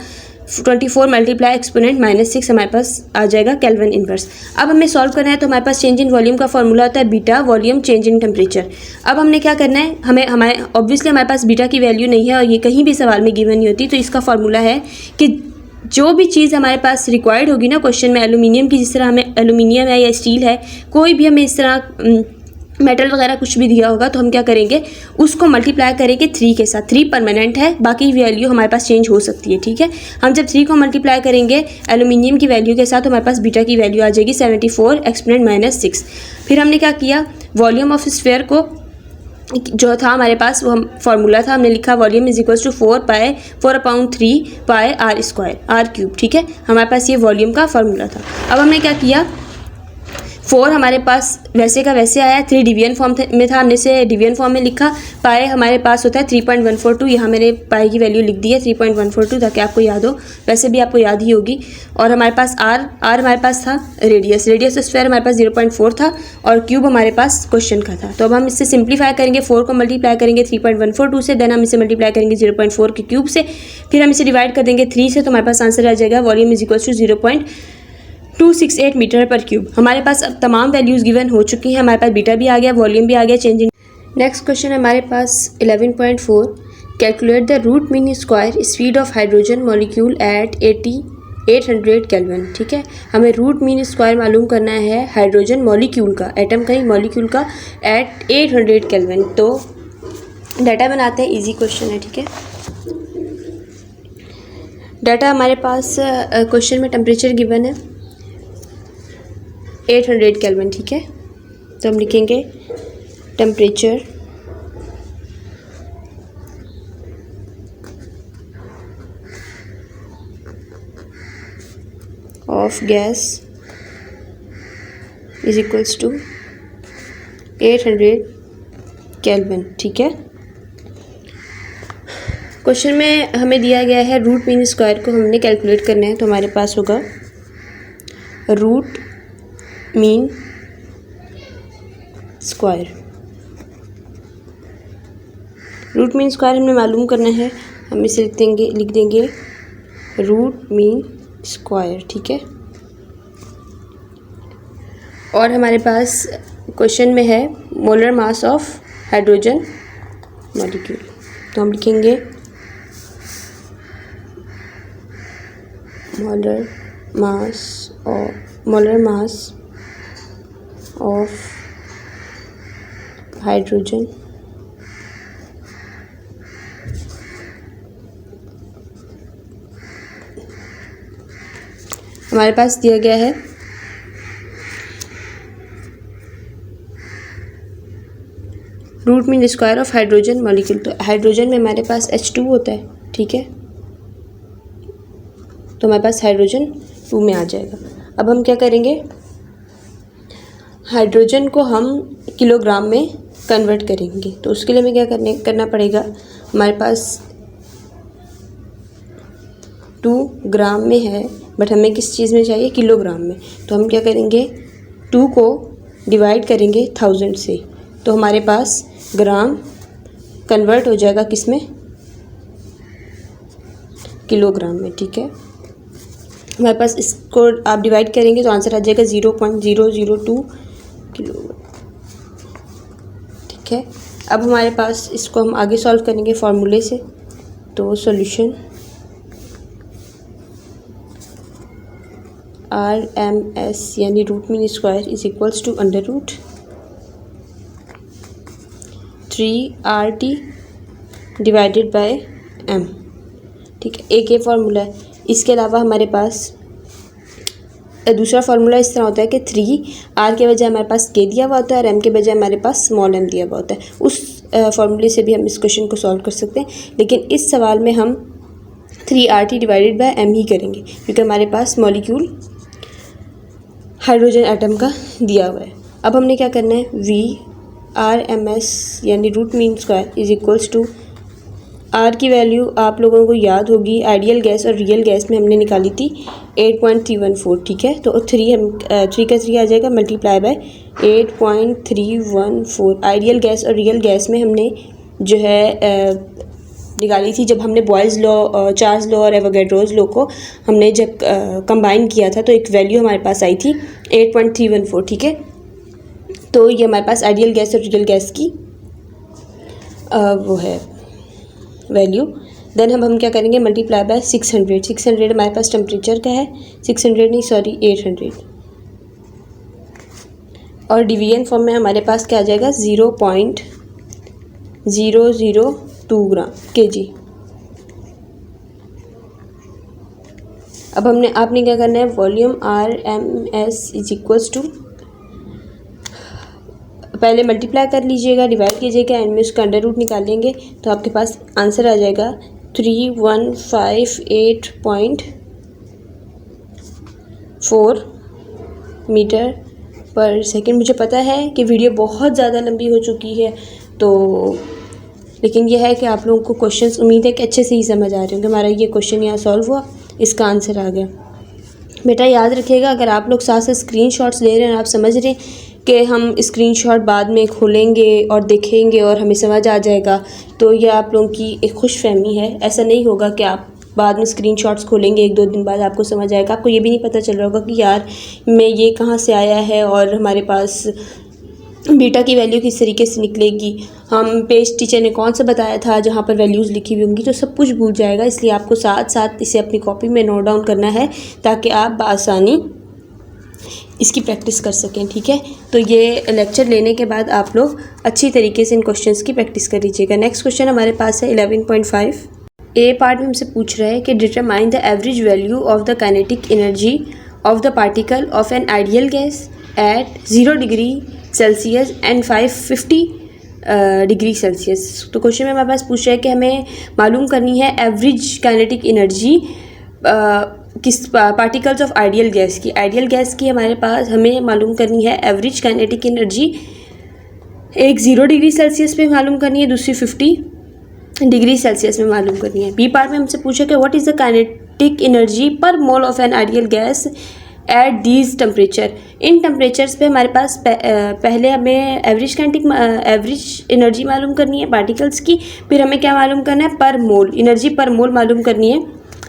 24 मल्टीप्लाई एक्सपोनेंट माइनस 6 हमारे पास आ जाएगा केल्विन इनवर्स। अब हमें सॉल्व करना है, तो हमारे पास चेंज इन वॉल्यूम का फॉर्मूला होता है beta volume change in temperature. अब हमने क्या करना है, हमारे ऑब्वियसली हमारे पास बीटा की वैल्यू नहीं है और ये कहीं भी सवाल में गिवन नहीं होती। तो इसका फॉर्मूला है कि जो भी चीज़ हमारे पास रिक्वायर्ड होगी ना क्वेश्चन में, एल्यूमिनियम की, जिस तरह हमें एल्यूमिनियम है या स्टील है, कोई भी हमें इस तरह मेटल वगैरह कुछ भी दिया होगा, तो हम क्या करेंगे, उसको मल्टीप्लाई करेंगे 3 के साथ। 3 परमानेंट है, बाकी वैल्यू हमारे पास चेंज हो सकती है, ठीक है। हम जब 3 को मल्टीप्लाई करेंगे एल्यूमिनियम की वैल्यू के साथ, तो हमारे पास बीटा की वैल्यू आ जाएगी 74 एक्सपोनेंट माइनस 6। फिर हमने क्या किया, वॉल्यूम ऑफ स्फीयर को जो था हमारे पास वो फार्मूला था, हमने लिखा volume is equals to 4/3 pi R square R cube, ठीक है। हमारे पास ये वॉल्यूम का फार्मूला था। अब हमने क्या किया, 4 हमारे पास वैसे का वैसे आया, 3 डिवीजन फॉर्म में था, हमने इसे डिवीजन फॉर्म में लिखा। पाई हमारे पास होता है 3.142, यहाँ मैंने पाई की वैल्यू लिख दी है 3.142, ताकि आपको याद हो, वैसे भी आपको याद ही होगी। और हमारे पास आर हमारे पास था रेडियस स्फीयर हमारे पास 0.4 था, और क्यूब हमारे पास क्वेश्चन का था। तो अब हम इससे सिंप्लीफाई करेंगे, 4 को मल्टीप्लाई करेंगे 3.142 से, देन हम इसे मल्टीप्लाई करेंगे 0.4 के क्यूब से, फिर हम इसे डिवाइड कर देंगे 3 से, तो हमारे पास आंसर आ जाएगा volume is equals to 0.268 metre per cube. हमारे पास अब तमाम वैल्यूज़ गिवन हो चुकी हैं, हमारे पास बीटा भी आ गया, वॉल्यूम भी आ गया, चेंज इन। नेक्स्ट क्वेश्चन है हमारे पास 11.4, calculate the root mean square speed of hydrogen molecule at 800 kelvin, ठीक है। हमें रूट मीन स्क्वायर मालूम करना है हाइड्रोजन मॉलिक्यूल का, एटम का ही मॉलिक्यूल का, एट 800 केल्विन। तो डाटा बनाते हैं, इजी क्वेश्चन है, ठीक है। डाटा हमारे पास क्वेश्चन में टेम्परेचर गिवन है 800 केल्विन, ठीक है। तो हम लिखेंगे temperature of gas is equals to 800 kelvin, ठीक है। क्वेश्चन में हमें दिया गया है रूट मीन स्क्वायर को हमने कैलकुलेट करना है। तो हमारे पास होगा root mean square. Root mean square हमें मालूम करना है, हम इसे लिख देंगे रूट मीन स्क्वायर, ठीक है। और हमारे पास क्वेश्चन में है molar mass of hydrogen molecule, तो हम लिखेंगे मोलर मास ऑफ हाइड्रोजन हमारे पास दिया गया है root mean square of hydrogen molecule. तो हाइड्रोजन में हमारे पास H2 होता है, ठीक है, तो हमारे पास हाइड्रोजन 2 में आ जाएगा। अब हम क्या करेंगे, हाइड्रोजन को हम किलोग्राम में कन्वर्ट करेंगे। तो उसके लिए हमें क्या करना पड़ेगा, हमारे पास 2 ग्राम में है बट हमें किस चीज़ में चाहिए, किलोग्राम में। तो हम क्या करेंगे, 2 को डिवाइड करेंगे 1000 से, तो हमारे पास ग्राम कन्वर्ट हो जाएगा किस में, किलोग्राम में, ठीक है। हमारे पास इसको आप डिवाइड करेंगे तो आंसर आ जाएगा 0.002 किलो, ठीक है। अब हमारे पास इसको हम आगे सॉल्व करेंगे फॉर्मूले से। तो सॉल्यूशन RMS यानी root mean square is equals to under root 3RT divided by M, ठीक है। एक ये फार्मूला है। इसके अलावा हमारे पास दूसरा फार्मूला इस तरह होता है कि 3R के बजाय हमारे पास K दिया हुआ होता है और M के बजाय हमारे पास स्मॉल m दिया हुआ होता है। उस फार्मूले से भी हम इस क्वेश्चन को सॉल्व कर सकते हैं, लेकिन इस सवाल में हम 3RT डिवाइडेड बाय M ही करेंगे क्योंकि हमारे पास मॉलिक्यूल हाइड्रोजन एटम का दिया हुआ है। अब हमने क्या करना है, VRMS यानी root mean square is equals to R की वैल्यू आप लोगों को याद होगी, आइडियल गैस और रियल गैस में हमने निकाली थी 8.314, ठीक है। तो 3 का 3 आ जाएगा मल्टीप्लाई बाय 8.314। आइडियल गैस और रियल गैस में हमने जो है निकाली थी जब हमने बॉयल्स लॉ, चार्ल्स लॉ और एवोगैड्रोस लॉ को हमने जब कंबाइन किया था, तो एक वैल्यू हमारे पास आई थी 8.314, ठीक है। तो ये हमारे पास आइडियल गैस और रियल गैस की वो है वैल्यू। देन हम क्या करेंगे, मल्टीप्लाई बाय 600 हमारे पास टेम्परेचर का है, 600 नहीं सॉरी 800, और डिवीजन फॉर्म में हमारे पास क्या आ जाएगा 0.002 ग्राम kg। अब आपने क्या करना है, volume RMS is equals to, पहले मल्टीप्लाई कर लीजिएगा, डिवाइड कीजिएगा, एंड में उसका अंडर रूट निकालेंगे तो आपके पास आंसर आ जाएगा 3158.4 मीटर पर सेकंड। मुझे पता है कि वीडियो बहुत ज़्यादा लंबी हो चुकी है, तो लेकिन यह है कि आप लोगों को क्वेश्चंस उम्मीद है कि अच्छे से ही समझ आ रहे होंगे। हमारा ये क्वेश्चन यहाँ सॉल्व हुआ, इसका आंसर आ गया। बेटा याद रखिएगा, अगर आप लोग साथ साथ स्क्रीनशॉट्स ले रहे हैं और आप समझ रहे हैं कि हम स्क्रीनशॉट बाद में खोलेंगे और देखेंगे और हमें समझ आ जाएगा, तो यह आप लोगों की एक खुशफहमी है। ऐसा नहीं होगा कि आप बाद में स्क्रीनशॉट्स खोलेंगे 1-2 दिन बाद आपको समझ आएगा, आपको ये भी नहीं पता चल रहा होगा कि यार मैं ये कहाँ से आया है और हमारे पास बीटा की वैल्यू किस तरीके से निकलेगी, हम पेज टीचर ने कौन सा बताया था जहाँ पर वैल्यूज़ लिखी हुई होंगी, तो सब कुछ भूल जाएगा। इसलिए आपको साथ साथ इसे अपनी कॉपी में नोट डाउन करना है ताकि आप बआसानी इसकी प्रैक्टिस कर सकें, ठीक है। तो ये लेक्चर लेने के बाद आप लोग अच्छी तरीके से इन क्वेश्चंस की प्रैक्टिस कर लीजिएगा। नेक्स्ट क्वेश्चन हमारे पास है 11.5। ए पार्ट में हमसे पूछ रहा है कि determine the average value of the kinetic energy of the particle of an ideal gas eight 0 degree Celsius and 550 degree Celsius. तो क्वेश्चन में हमारे पास पूछ रहा है कि हमें मालूम करनी है एवरेज काइनेटिक एनर्जी किस पार्टिकल्स ऑफ आइडियल गैस की। आइडियल गैस की हमारे पास हमें मालूम करनी है एवरेज काइनेटिक एनर्जी, एक 0 डिग्री सेल्सियस पे मालूम करनी है, दूसरी 50 डिग्री सेल्सियस में मालूम करनी है। बी पार्ट में हमसे पूछा कि what is the kinetic energy per mole of an ideal gas at these temperature. इन टेम्परेचर्स पे हमारे पास पहले हमें एवरेज एनर्जी मालूम करनी है पार्टिकल्स की, फिर हमें क्या मालूम करना है, पर मोल एनर्जी पर मोल मालूम करनी है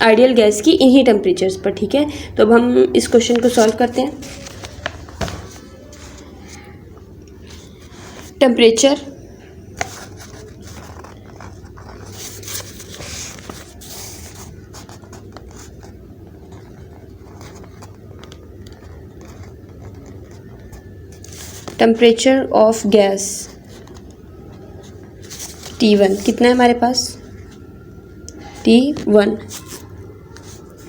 आइडियल गैस की इन्हीं टेम्परेचर्स पर। ठीक है, तो अब हम इस क्वेश्चन को सॉल्व करते हैं। टेम्परेचर ऑफ गैस T1 कितना है हमारे पास, T1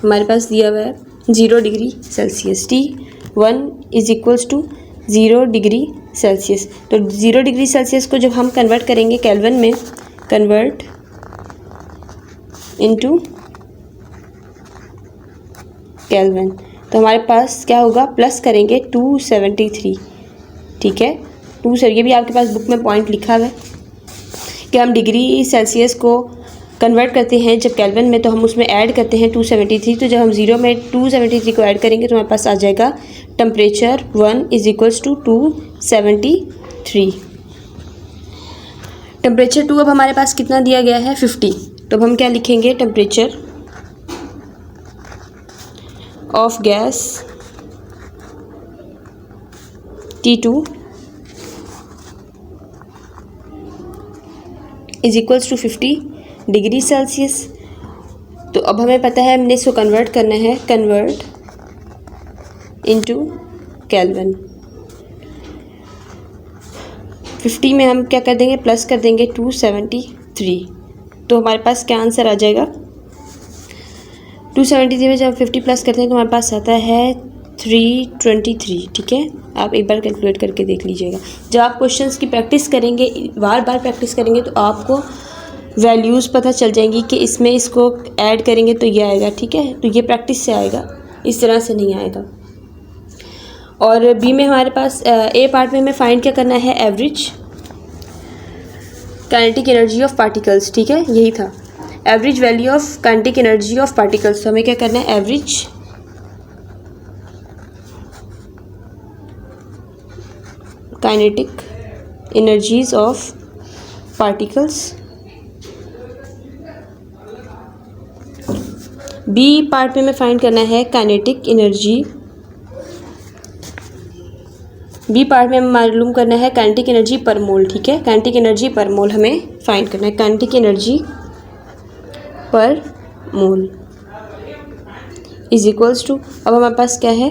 हमारे पास दिया हुआ है 0 degree Celsius. T1 is equals to 0 degree Celsius. तो 0 डिग्री सेल्सियस को जब हम कन्वर्ट करेंगे केल्विन में, कन्वर्ट इनटू केल्विन, तो हमारे पास क्या होगा, प्लस करेंगे 273। ठीक है, ये भी आपके पास बुक में पॉइंट लिखा हुआ है कि हम डिग्री सेल्सियस को कन्वर्ट करते हैं जब केल्विन में, तो हम उसमें ऐड करते हैं 273। तो जब हम 0 में 273 को ऐड करेंगे तो हमारे पास आ जाएगा temperature 1 is equals to 273। Temperature 2 अब हमारे पास कितना दिया गया है, 50। तो अब हम क्या लिखेंगे, temperature of gas T2 is equals to 50 degree Celsius. तो अब हमें पता है हमने इसको कन्वर्ट करना है, कन्वर्ट इनटू केल्विन। 50 में हम क्या कर देंगे, प्लस कर देंगे 273। तो हमारे पास क्या आंसर आ जाएगा, 273 में जब 50 प्लस करते हैं तो हमारे पास आता है 323। ठीक है, आप एक बार कैलकुलेट करके देख लीजिएगा। जब आप क्वेश्चंस की प्रैक्टिस करेंगे, बार बार प्रैक्टिस करेंगे, तो आपको वैल्यूज़ पता चल जाएंगी कि इसमें इसको ऐड करेंगे तो ये आएगा। ठीक है, तो ये प्रैक्टिस से आएगा, इस तरह से नहीं आएगा। और बी में हमारे पास ए पार्ट में हमें फाइंड क्या करना है, average kinetic energy of particles. ठीक है, यही था, average value of kinetic energy of particles. तो हमें क्या करना है, average kinetic energies of particles. B part में हमें फाइंड करना है काइनेटिक एनर्जी, बी पार्ट में हमें मालूम करना है काइनेटिक एनर्जी पर मोल। ठीक है, काइनेटिक एनर्जी पर मोल हमें फाइंड करना है, kinetic energy per mole is equals to, अब हमारे पास क्या है,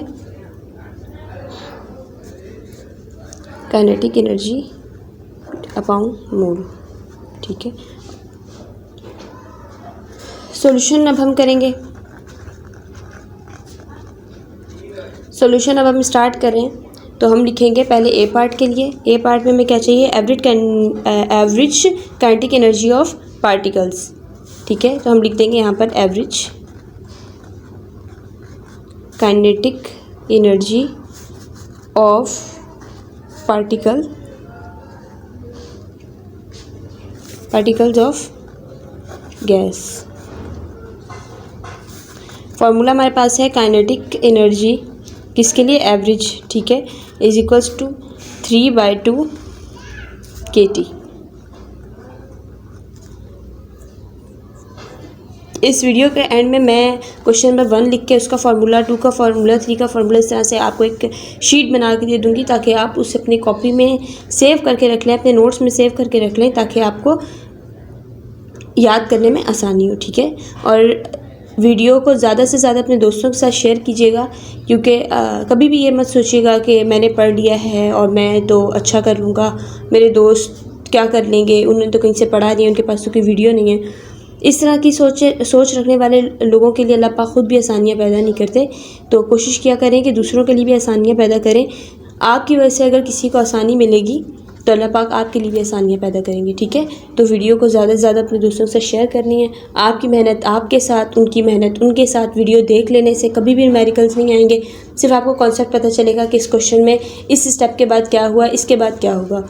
काइनेटिक एनर्जी अपॉन मोल। ठीक है, सॉल्यूशन अब हम करेंगे, सॉल्यूशन अब हम स्टार्ट करें तो हम लिखेंगे पहले ए पार्ट के लिए। ए पार्ट में हमें क्या चाहिए, average kinetic energy of particles. ठीक है, तो हम लिख देंगे यहाँ पर average kinetic energy of particles of gas. Formula हमारे पास है काइनेटिक एनर्जी किसके लिए, एवरेज। ठीक है, इज इक्वल्स टू 3/2 kT। इस वीडियो के एंड में मैं क्वेश्चन नंबर 1 लिख के उसका फार्मूला, 2 का फार्मूला, 3 का फार्मूला, इस तरह से आपको एक शीट बना के दे दूँगी ताकि आप उसे अपनी कॉपी में सेव करके रख लें, अपने नोट्स में सेव करके रख लें, ताकि आपको याद करने में आसानी हो। ठीक है, और वीडियो को ज़्यादा से ज़्यादा अपने दोस्तों के साथ शेयर कीजिएगा, क्योंकि कभी भी ये मत सोचिएगा कि मैंने पढ़ लिया है और मैं तो अच्छा कर लूँगा, मेरे दोस्त क्या कर लेंगे, उन्होंने तो कहीं से पढ़ा नहीं है, उनके पास तो कोई वीडियो नहीं है। इस तरह की सोच रखने वाले लोगों के लिए अल्लाह पाक खुद भी आसानियाँ पैदा नहीं करते। तो कोशिश किया करें कि दूसरों के लिए भी आसानियाँ पैदा करें। आपकी वजह से अगर किसी को आसानी मिलेगी तो अल्लाह पाक आपके लिए भी आसानियाँ पैदा करेंगे। ठीक है, तो वीडियो को ज़्यादा से ज़्यादा अपने दोस्तों से शेयर करनी है। आपकी मेहनत आपके साथ, उनकी मेहनत उनके साथ। वीडियो देख लेने से कभी भी न्यूमेरिकल्स नहीं आएंगे, सिर्फ आपको कॉन्सेप्ट पता चलेगा कि इस क्वेश्चन में इस स्टेप के बाद क्या हुआ, इसके बाद क्या होगा।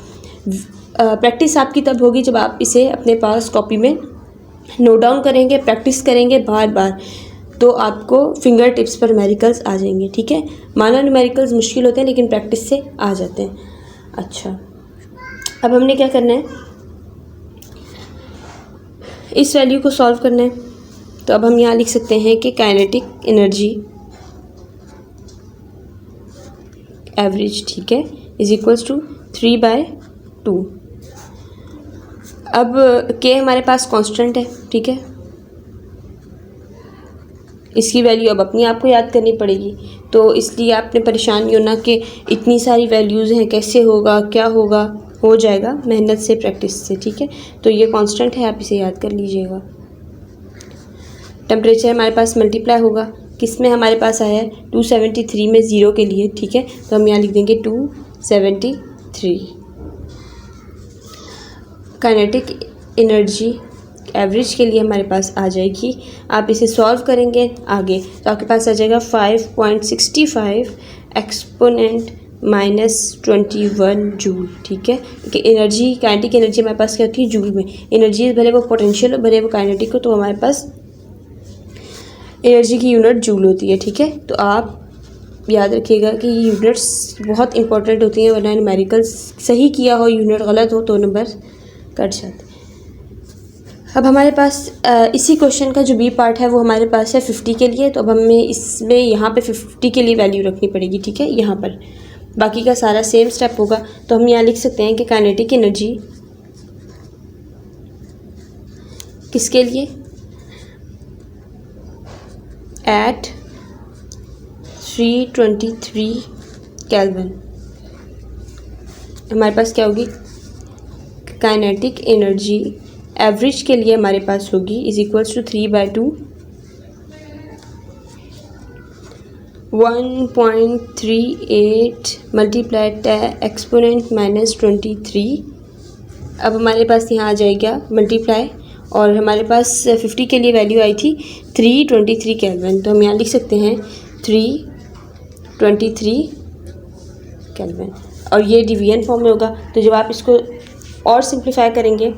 प्रैक्टिस आपकी तब होगी जब आप इसे अपने पास कॉपी में नोट डाउन करेंगे, प्रैक्टिस करेंगे बार बार, तो आपको फिंगर टिप्स पर न्यूमेरिकल्स आ जाएंगे। ठीक है, माना न्यूमेरिकल्स मुश्किल होते हैं लेकिन प्रैक्टिस से आ जाते हैं। अच्छा, अब हमने क्या करना है, इस वैल्यू को सॉल्व करना है। तो अब हम यहाँ लिख सकते हैं कि काइनेटिक एनर्जी एवरेज, ठीक है, इज इक्वल्स टू 3/2। अब के हमारे पास कांस्टेंट है, ठीक है, इसकी वैल्यू अब अपनी आपको याद करनी पड़ेगी, तो इसलिए आपने परेशान नहीं होना कि इतनी सारी वैल्यूज़ हैं कैसे होगा, क्या होगा, हो जाएगा मेहनत से, प्रैक्टिस से। ठीक है, तो ये कांस्टेंट है, आप इसे याद कर लीजिएगा। टेम्परेचर हमारे पास मल्टीप्लाई होगा, किस में हमारे पास आया है 273 में, 0 के लिए। ठीक है, तो हम यहाँ लिख देंगे 273। काइनेटिक एनर्जी एवरेज के लिए हमारे पास आ जाएगी, आप इसे सॉल्व करेंगे आगे तो आपके पास आ जाएगा 5.65 एक्सपोनेंट -21 जूल। ठीक है, कि एनर्जी, काइनेटिक एनर्जी हमारे पास क्या होती है, जूल में। एनर्जी भले वो पोटेंशियल हो, भले वो काइनेटिक हो, तो हमारे पास एनर्जी की यूनिट जूल होती है। ठीक है, तो आप याद रखिएगा कि ये यूनिट्स बहुत इंपॉर्टेंट होती हैं, वरना न्यूमेरिकल्स सही किया हो, यूनिट गलत हो तो नंबर कट जाते। अब हमारे पास इसी क्वेश्चन का जो बी पार्ट है वो हमारे पास है 50 के लिए, तो अब हमें इसमें यहाँ पे 50 के लिए वैल्यू रखनी पड़ेगी। ठीक है, यहाँ पर बाकी का सारा सेम स्टेप होगा, तो हम यहाँ लिख सकते हैं कि काइनेटिक एनर्जी किसके लिए, एट 323 केल्विन हमारे पास क्या होगी, काइनेटिक एनर्जी एवरेज के लिए हमारे पास होगी is equals to 3/2 1.38 multiply exponent -23। अब हमारे पास यहाँ आ जाएगा मल्टीप्लाई, और हमारे पास 50 के लिए वैल्यू आई थी 323 केल्विन, तो हम यहाँ लिख सकते हैं 323 केल्विन, और ये डिवीजन फॉर्म में होगा। तो जब आप इसको और सिंप्लीफाई करेंगे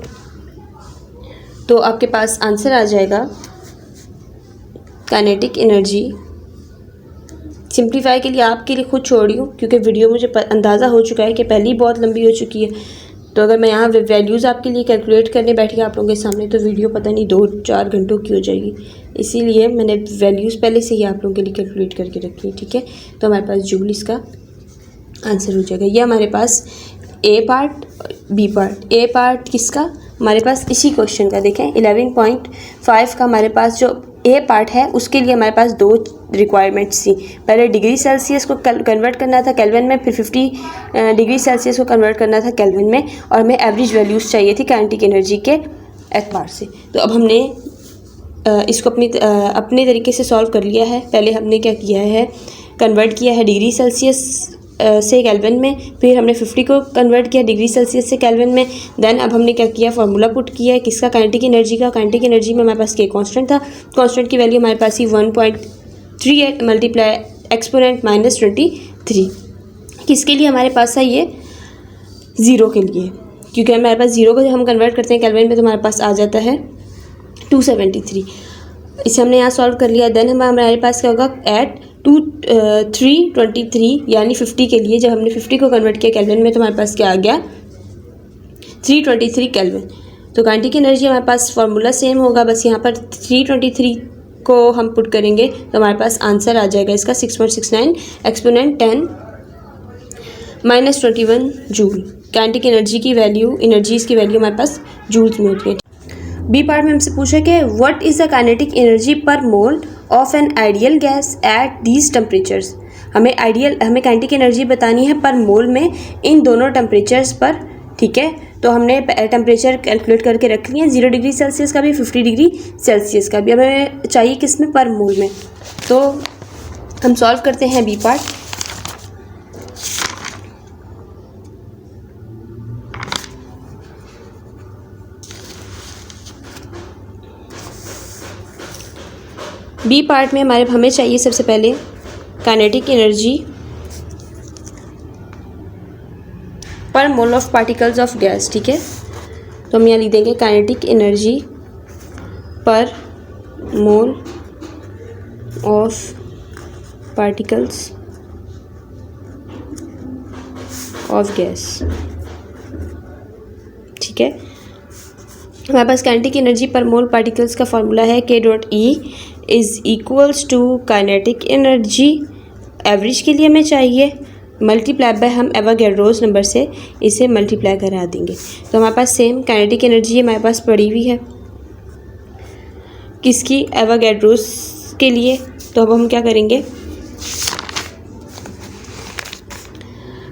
तो आपके पास आंसर आ जाएगा काइनेटिक एनर्जी। सिंप्लीफाई के लिए आपके लिए खुद छोड़ रही हूँ क्योंकि वीडियो मुझे अंदाज़ा हो चुका है कि पहले ही बहुत लंबी हो चुकी है, तो अगर मैं यहाँ वैल्यूज़ आपके लिए कैलकुलेट करने बैठी आप लोगों के सामने तो वीडियो पता नहीं 2-4 घंटों की हो जाएगी, इसीलिए मैंने वैल्यूज़ पहले से ही आप लोगों के लिए कैलकुलेट करके रखी है। ठीक है, तो हमारे पास जूल इसका आंसर हो जाएगा। ये हमारे पास ए पार्ट, बी पार्ट। ए पार्ट किसका, हमारे पास इसी क्वेश्चन का देखें 11.5 का हमारे पास जो ए पार्ट है उसके लिए हमारे पास 2 रिक्वायरमेंट्स थी। पहले डिग्री सेल्सियस को कन्वर्ट करना था केल्विन में, फिर 50 डिग्री सेल्सियस को कन्वर्ट करना था केल्विन में, और हमें एवरेज वैल्यूज़ चाहिए थी काइनेटिक एनर्जी के एतबार से। तो अब हमने इसको अपने तरीके से सॉल्व कर लिया है। पहले हमने क्या किया है, कन्वर्ट किया है डिग्री सेल्सियस से केल्विन में, फिर हमने 50 को कन्वर्ट किया डिग्री सेल्सियस से केल्विन में। देन अब हमने क्या किया, फार्मूला पुट किया है किसका, काइनेटिक एनर्जी का। काइनेटिक एनर्जी में हमारे पास के कांस्टेंट था, कांस्टेंट की वैल्यू हमारे पास ही 1.38 मल्टीप्लाई एक्सपोनेंट -23। किसके लिए हमारे पास है ये, 0 के लिए, क्योंकि हमारे पास 0 को जब हम कन्वर्ट करते हैं केल्विन में तो हमारे पास आ जाता है 273। इसे हमने यहाँ सॉल्व कर लिया। देन हमारे पास क्या होगा, एट 323 यानी 50 के लिए जब हमने 50 को कन्वर्ट किया केल्विन में तो हमारे पास क्या आ गया, 323 केल्विन। तो काइनेटिक एनर्जी हमारे पास फार्मूला सेम होगा, बस यहाँ पर 323 को हम पुट करेंगे तो हमारे पास आंसर आ जाएगा इसका 6.69 एक्सपोनेंट 10 -21 जूल। काइनेटिक एनर्जी की वैल्यू, एनर्जीज की वैल्यू हमारे पास जूल्स में होती है। बी पार्ट में हमसे पूछा कि what is the kinetic energy per mole of an ideal gas at these temperatures. हमें काइनेटिक एनर्जी बतानी है पर मोल में इन दोनों टेम्परेचर्स पर। ठीक है, तो हमने टेम्परेचर कैलकुलेट करके रख लिए हैं, 0 डिग्री सेल्सियस का भी, 50 डिग्री सेल्सियस का भी। हमें चाहिए किस में, पर मोल में। तो हम सॉल्व करते हैं बी पार्ट। बी पार्ट में हमें चाहिए सबसे पहले kinetic energy per mole of particles of gas, ठीक है। तो हम यहाँ लिख देंगे kinetic energy per mole of particles of gas, ठीक है। हमारे पास काइनेटिक एनर्जी पर मोल पार्टिकल्स का फॉर्मूला है K.E is equals to kinetic energy, average के लिए हमें चाहिए, मल्टीप्लाई बाय हम एवोगैड्रोस नंबर से इसे मल्टीप्लाई करा देंगे। तो हमारे पास सेम काइनेटिक एनर्जी हमारे पास पड़ी हुई है, किसकी, एवोगैड्रोस के लिए। तो अब हम क्या करेंगे,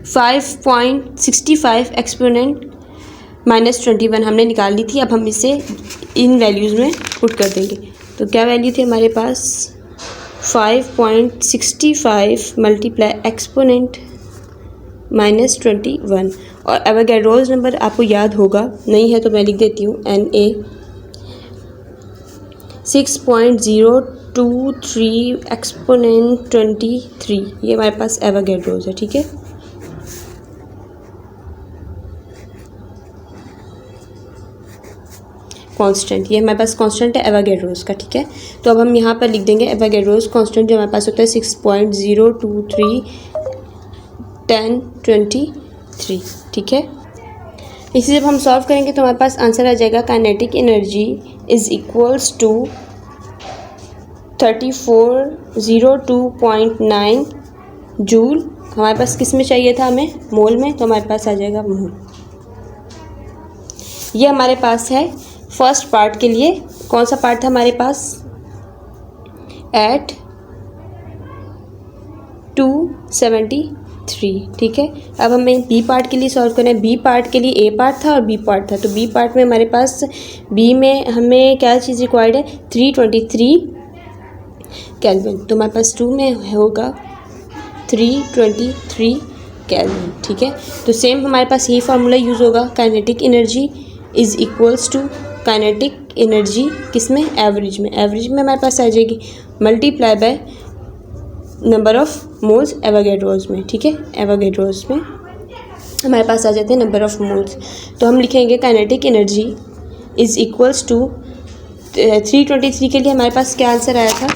5.65 एक्सपोनेंट -21 हमने निकाल ली थी। अब हम इसे इन वैल्यूज़ में पुट कर देंगे। तो क्या वैल्यू थी हमारे पास, 5.65 मल्टीप्लाई एक्सपोनेंट -21, और एवोगैड्रोस नंबर आपको याद होगा, नहीं है तो मैं लिख देती हूँ, Na 6.023 एक्सपोनेंट 23, ये हमारे पास एवोगैड्रोस है, ठीक है। कांस्टेंट, ये हमारे पास कांस्टेंट है एवोगैड्रोस का, ठीक है। तो अब हम यहाँ पर लिख देंगे एवोगैड्रोस कांस्टेंट जो हमारे पास होता है 6.023 10 23, ठीक है। इसे जब हम सॉल्व करेंगे तो हमारे पास आंसर आ जाएगा kinetic energy is equals to 3402.9 joule. हमारे पास किस में चाहिए था हमें, मोल में, तो हमारे पास आ जाएगा मोल। ये हमारे पास है फर्स्ट पार्ट के लिए। कौन सा पार्ट था हमारे पास, एट 273, ठीक है। अब हमें बी पार्ट के लिए सॉल्व करना है। बी पार्ट के लिए ए पार्ट था और बी पार्ट था, तो बी पार्ट में हमारे पास, बी में हमें क्या चीज़ रिक्वायर्ड है, 323 केल्विन। तो हमारे पास 2 में होगा 323 केल्विन, ठीक है। तो सेम हमारे पास यही फार्मूला यूज़ होगा, kinetic energy is equals to kinetic energy किस में, एवरेज में। एवरेज में हमारे पास आ जाएगी multiply by number of moles Avogadro's में, ठीक है। एवोगैड्रोस में हमारे पास आ जाते हैं नंबर ऑफ मोल्स। तो हम लिखेंगे kinetic energy is equals to 323 के लिए हमारे पास क्या आंसर आया था,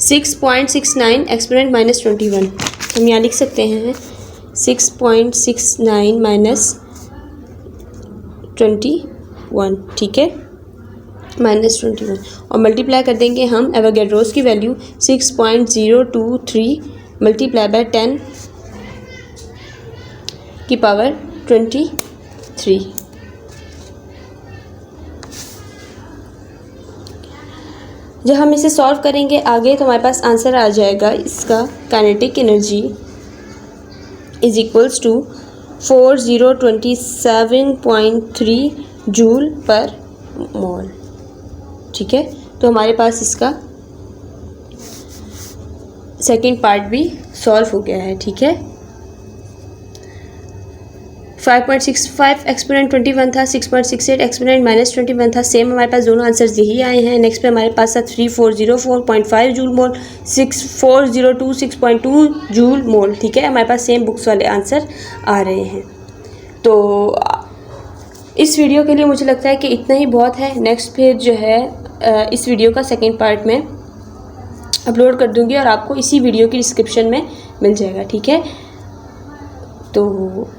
6.69 एक्सपोनेंट -21। हम यहाँ लिख सकते हैं 6.69 -21, ठीक है, -21, और मल्टीप्लाई कर देंगे हम एवोगैड्रोस की वैल्यू 6.023 मल्टीप्लाई बाय 10 की पावर 23। जब हम इसे सॉल्व करेंगे आगे तो हमारे पास आंसर आ जाएगा इसका, kinetic energy is equals to 4027.3 joule per mole, ठीक है। तो हमारे पास इसका सेकंड पार्ट भी सॉल्व हो गया है, ठीक है। 5.65 एक्सपोनेंट 21 था, 6.68 एक्सपोनेंट -21 था। सेम हमारे पास दोनों आंसर्स यही आए हैं। नेक्स्ट पे हमारे पास था 3404.5 जूल मोल, 6402.2 जूल मोल, ठीक है। हमारे पास सेम बुक्स वाले आंसर आ रहे हैं। तो इस वीडियो के लिए मुझे लगता है कि इतना ही बहुत है। नेक्स्ट फिर जो है इस वीडियो का सेकेंड पार्ट में अपलोड कर दूँगी और आपको इसी वीडियो की डिस्क्रिप्शन में मिल जाएगा, ठीक है। तो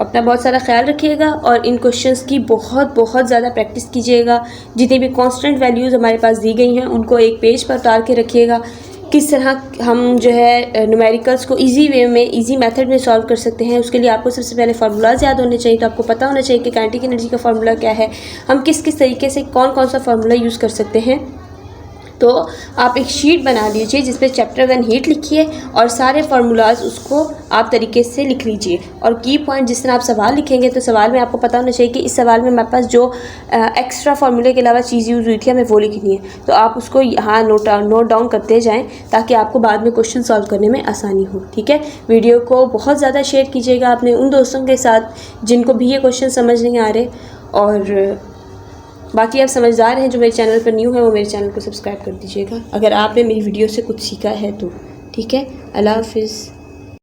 अपना बहुत सारा ख्याल रखिएगा और इन क्वेश्चंस की बहुत ज़्यादा प्रैक्टिस कीजिएगा। जितनी भी कांस्टेंट वैल्यूज़ हमारे पास दी गई हैं उनको एक पेज पर उतार के रखिएगा। किस तरह हम जो है न्यूमेरिकल्स को इजी वे में, इजी मेथड में सॉल्व कर सकते हैं, उसके लिए आपको सबसे पहले फार्मूलाज याद होने चाहिए। तो आपको पता होना चाहिए कि काइनेटिक एनर्जी का फार्मूला क्या है, हम किस किस तरीके से कौन सा फार्मूला यूज़ कर सकते हैं। तो आप एक शीट बना लीजिए जिस पे चैप्टर 1 हीट लिखिए और सारे फार्मूलाज उसको आप तरीके से लिख लीजिए। और की पॉइंट जिस तरह आप सवाल लिखेंगे तो सवाल में आपको पता होना चाहिए कि इस सवाल में हमारे पास जो एक्स्ट्रा फार्मूले के अलावा चीज़ यूज़ हुई थी हमें वो लिखनी है। तो आप उसको यहाँ नोट डाउन करते जाएँ ताकि आपको बाद में क्वेश्चन सॉल्व करने में आसानी हो, ठीक है। वीडियो को बहुत ज़्यादा शेयर कीजिएगा अपने उन दोस्तों के साथ जिनको भी ये क्वेश्चन समझ नहीं आ रहे। और बाकी आप समझदार हैं जो मेरे चैनल पर न्यू है वो मेरे चैनल को सब्सक्राइब कर दीजिएगा अगर आपने मेरी वीडियो से कुछ सीखा है तो, ठीक है। अल्लाह हाफिज़।